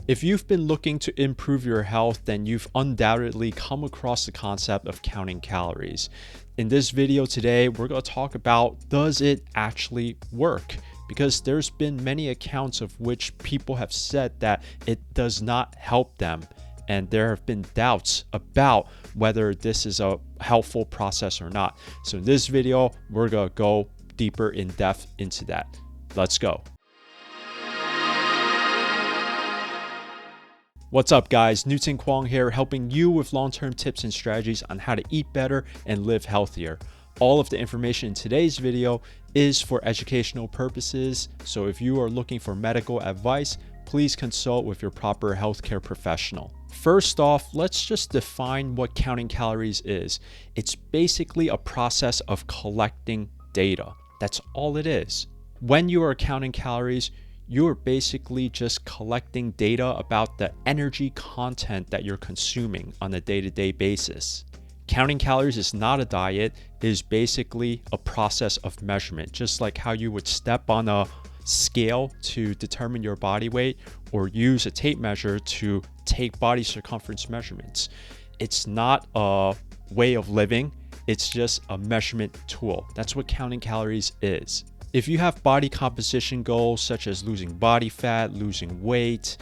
If you've been looking to improve your health, then you've undoubtedly come across the concept of counting calories. In this video today, we're going to talk about, does it actually work? Because there's been many accounts of which people have said that it does not help them. And there have been doubts about whether this is a helpful process or not. So in this video, we're going to go deeper in depth into that. Let's go. What's up guys, Newton Kwong here, helping you with long-term tips and strategies on how to eat better and live healthier. All of the information in today's video is for educational purposes, so if you are looking for medical advice, please consult with your proper healthcare professional. First off, let's just define what counting calories is. It's basically a process of collecting data. That's all it is. When you are counting calories, you're basically just collecting data about the energy content that you're consuming on a day-to-day basis. Counting calories is not a diet, it is basically a process of measurement, just like how you would step on a scale to determine your body weight or use a tape measure to take body circumference measurements. It's not a way of living, it's just a measurement tool. That's what counting calories is. If you have body composition goals such as losing body fat, losing weight,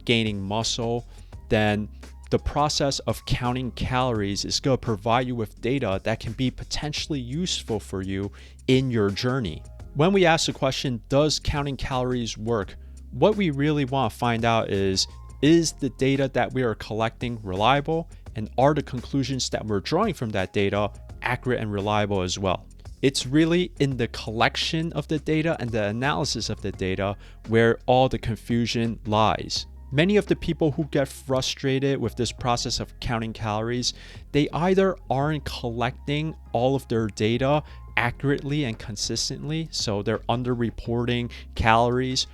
gaining muscle, then the process of counting calories is going to provide you with data that can be potentially useful for you in your journey. When we ask the question, does counting calories work? What we really want to find out is the data that we are collecting reliable, and are the conclusions that we're drawing from that data accurate and reliable as well? It's really in the collection of the data and the analysis of the data where all the confusion lies. Many of the people who get frustrated with this process of counting calories, they either aren't collecting all of their data accurately and consistently, so they're underreporting calories,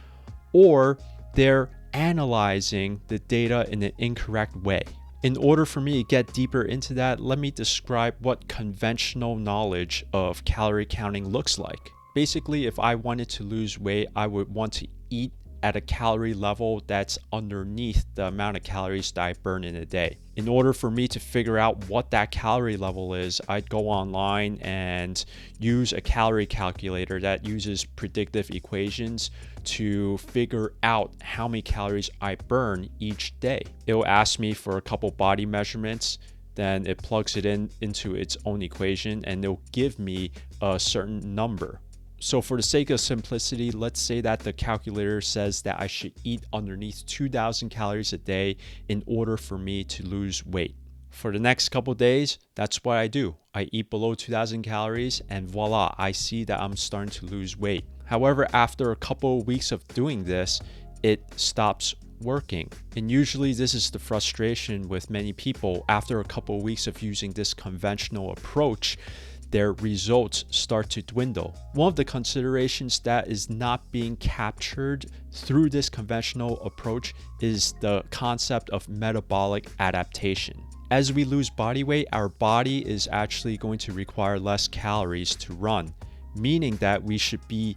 or they're analyzing the data in an incorrect way. In order for me to get deeper into that, let me describe what conventional knowledge of calorie counting looks like. Basically, if I wanted to lose weight, I would want to eat at a calorie level that's underneath the amount of calories that I burn in a day. In order for me to figure out what that calorie level is, I'd go online and use a calorie calculator that uses predictive equations to figure out how many calories I burn each day. It'll ask me for a couple body measurements, then it plugs it into its own equation, and it'll give me a certain number. So for the sake of simplicity, let's say that the calculator says that I should eat underneath 2,000 calories a day in order for me to lose weight. For the next couple days, that's what I do. I eat below 2,000 calories and voila, I see that I'm starting to lose weight. However, after a couple of weeks of doing this, it stops working. And usually this is the frustration with many people. After a couple of weeks of using this conventional approach, their results start to dwindle. One of the considerations that is not being captured through this conventional approach is the concept of metabolic adaptation. As we lose body weight, our body is actually going to require less calories to run, meaning that we should be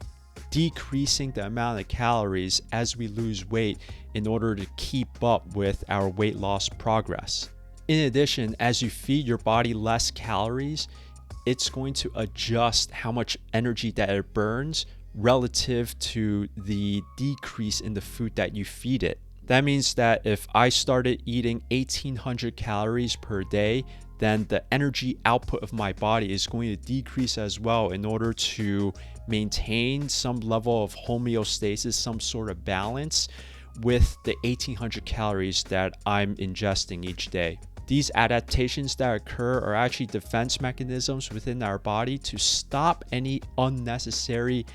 decreasing the amount of calories as we lose weight in order to keep up with our weight loss progress. In addition, as you feed your body less calories, it's going to adjust how much energy that it burns relative to the decrease in the food that you feed it. That means that if I started eating 1,800 calories per day, then the energy output of my body is going to decrease as well in order to maintain some level of homeostasis, some sort of balance with the 1,800 calories that I'm ingesting each day. These adaptations that occur are actually defense mechanisms within our body to stop any unnecessary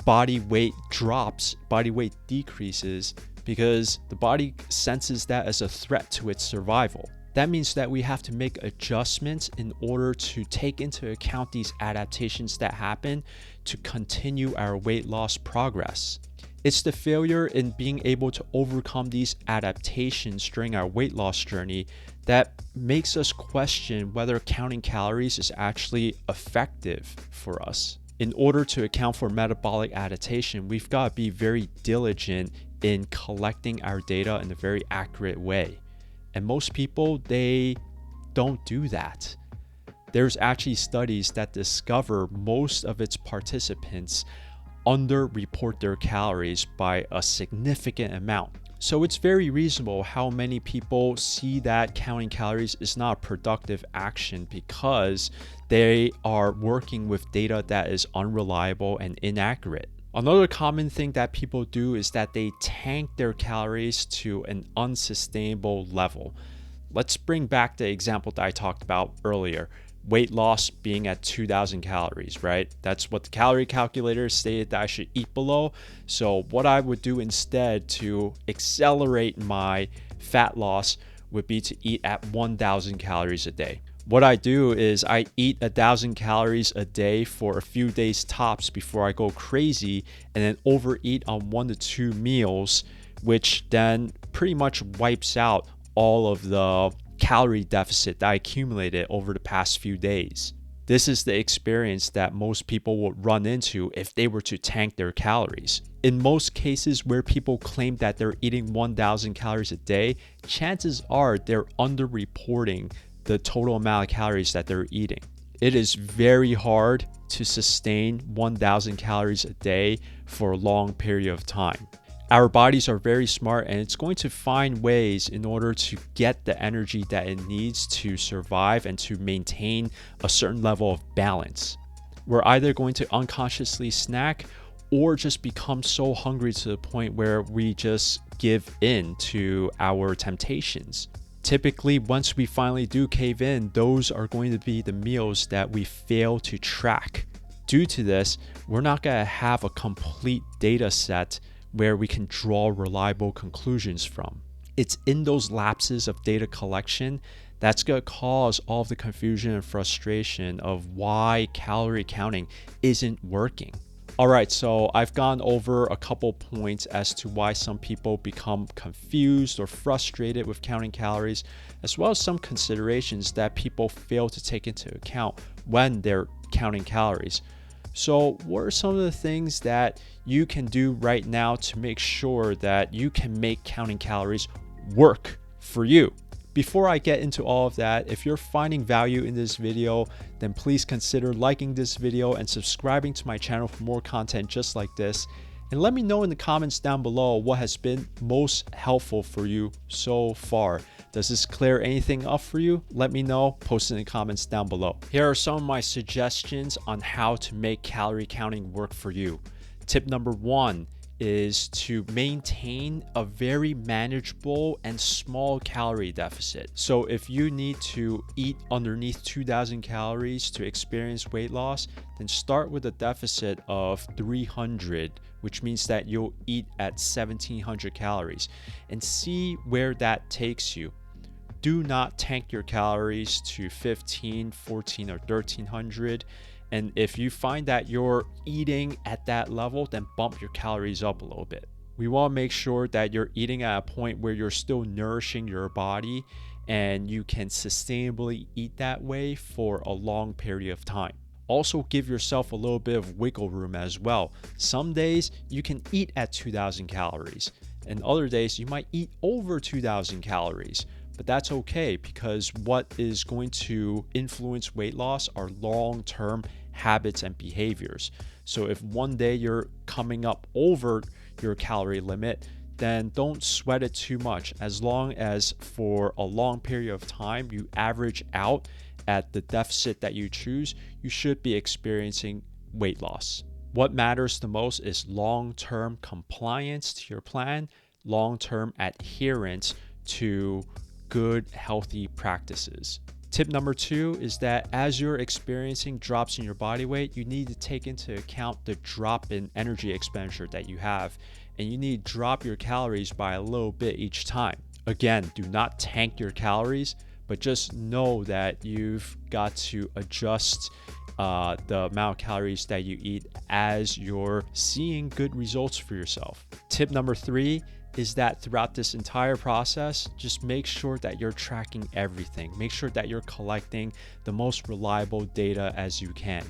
body weight drops, body weight decreases, because the body senses that as a threat to its survival. That means that we have to make adjustments in order to take into account these adaptations that happen to continue our weight loss progress. It's the failure in being able to overcome these adaptations during our weight loss journey that makes us question whether counting calories is actually effective for us. In order to account for metabolic adaptation, we've got to be very diligent in collecting our data in a very accurate way. And most people, they don't do that. There's actually studies that discover most of its participants underreport their calories by a significant amount. So it's very reasonable how many people see that counting calories is not a productive action because they are working with data that is unreliable and inaccurate. Another common thing that people do is that they tank their calories to an unsustainable level. Let's bring back the example that I talked about earlier. Weight loss being at 2,000 calories, right? That's what the calorie calculator stated that I should eat below. So what I would do instead to accelerate my fat loss would be to eat at 1,000 calories a day. What I do is I eat 1,000 calories a day for a few days tops before I go crazy and then overeat on 1 to 2 meals, which then pretty much wipes out all of the calorie deficit that I accumulated over the past few days. This is the experience that most people would run into if they were to tank their calories. In most cases where people claim that they're eating 1,000 calories a day, chances are they're underreporting the total amount of calories that they're eating. It is very hard to sustain 1,000 calories a day for a long period of time. Our bodies are very smart and it's going to find ways in order to get the energy that it needs to survive and to maintain a certain level of balance. We're either going to unconsciously snack or just become so hungry to the point where we just give in to our temptations. Typically, once we finally do cave in, those are going to be the meals that we fail to track. Due to this, we're not going to have a complete data set where we can draw reliable conclusions from. It's in those lapses of data collection that's going to cause all of the confusion and frustration of why calorie counting isn't working. All right, so I've gone over a couple points as to why some people become confused or frustrated with counting calories, as well as some considerations that people fail to take into account when they're counting calories. So what are some of the things that you can do right now to make sure that you can make counting calories work for you? Before I get into all of that, if you're finding value in this video, then please consider liking this video and subscribing to my channel for more content just like this. And let me know in the comments down below what has been most helpful for you so far. Does this clear anything up for you? Let me know. Post in the comments down below. Here are some of my suggestions on how to make calorie counting work for you. Tip number 1 is to maintain a very manageable and small calorie deficit. So if you need to eat underneath 2,000 calories to experience weight loss, then start with a deficit of 300, which means that you'll eat at 1,700 calories, and see where that takes you. Do not tank your calories to 15, 14, or 1,300. And if you find that you're eating at that level, then bump your calories up a little bit. We want to make sure that you're eating at a point where you're still nourishing your body and you can sustainably eat that way for a long period of time. Also give yourself a little bit of wiggle room as well. Some days you can eat at 2,000 calories, and other days you might eat over 2,000 calories. But that's okay, because what is going to influence weight loss are long-term habits and behaviors. So if one day you're coming up over your calorie limit, then don't sweat it too much. As long as for a long period of time you average out at the deficit that you choose, you should be experiencing weight loss. What matters the most is long-term compliance to your plan, long-term adherence to good, healthy practices. Tip number 2 is that as you're experiencing drops in your body weight, you need to take into account the drop in energy expenditure that you have, and you need to drop your calories by a little bit each time. Again, do not tank your calories, but just know that you've got to adjust the amount of calories that you eat as you're seeing good results for yourself. Tip number 3 is that throughout this entire process, just make sure that you're tracking everything. Make sure that you're collecting the most reliable data as you can.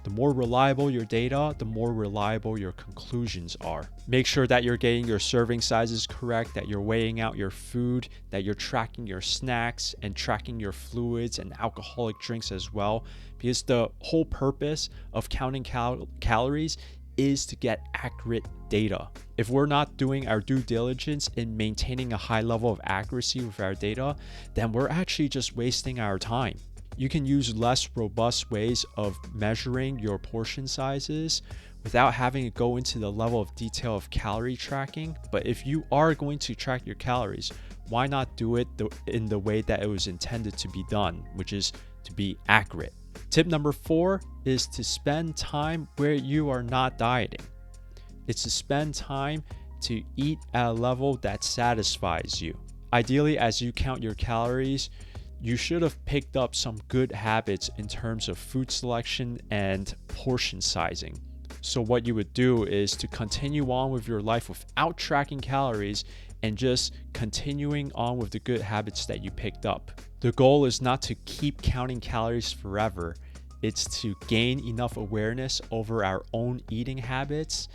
The more reliable your data, the more reliable your conclusions are. Make sure that you're getting your serving sizes correct, that you're weighing out your food, that you're tracking your snacks and tracking your fluids and alcoholic drinks as well, because the whole purpose of counting calories is to get accurate data. If we're not doing our due diligence in maintaining a high level of accuracy with our data, then we're actually just wasting our time. You can use less robust ways of measuring your portion sizes without having to go into the level of detail of calorie tracking. But if you are going to track your calories, why not do it in the way that it was intended to be done, which is to be accurate? Tip number 4 is to spend time where you are not dieting. It's to spend time to eat at a level that satisfies you. Ideally, as you count your calories, you should have picked up some good habits in terms of food selection and portion sizing. So what you would do is to continue on with your life without tracking calories and just continuing on with the good habits that you picked up. The goal is not to keep counting calories forever. It's to gain enough awareness over our own eating habits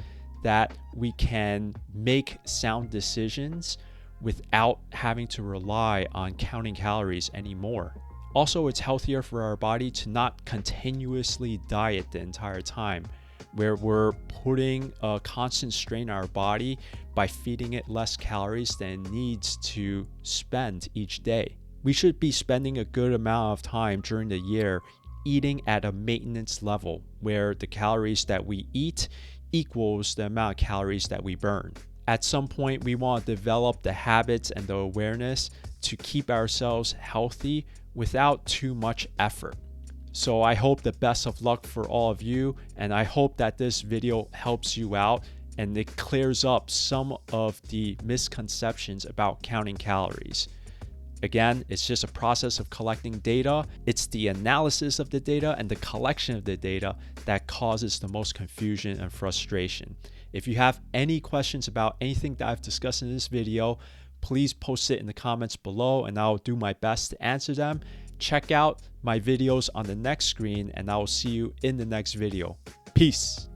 that we can make sound decisions without having to rely on counting calories anymore. Also, it's healthier for our body to not continuously diet the entire time, where we're putting a constant strain on our body by feeding it less calories than it needs to spend each day. We should be spending a good amount of time during the year eating at a maintenance level, where the calories that we eat equals the amount of calories that we burn. At some point, we want to develop the habits and the awareness to keep ourselves healthy without too much effort. So I hope the best of luck for all of you, and I hope that this video helps you out and it clears up some of the misconceptions about counting calories. Again, it's just a process of collecting data. It's the analysis of the data and the collection of the data that causes the most confusion and frustration. If you have any questions about anything that I've discussed in this video, please post it in the comments below and I'll do my best to answer them. Check out my videos on the next screen and I will see you in the next video. Peace.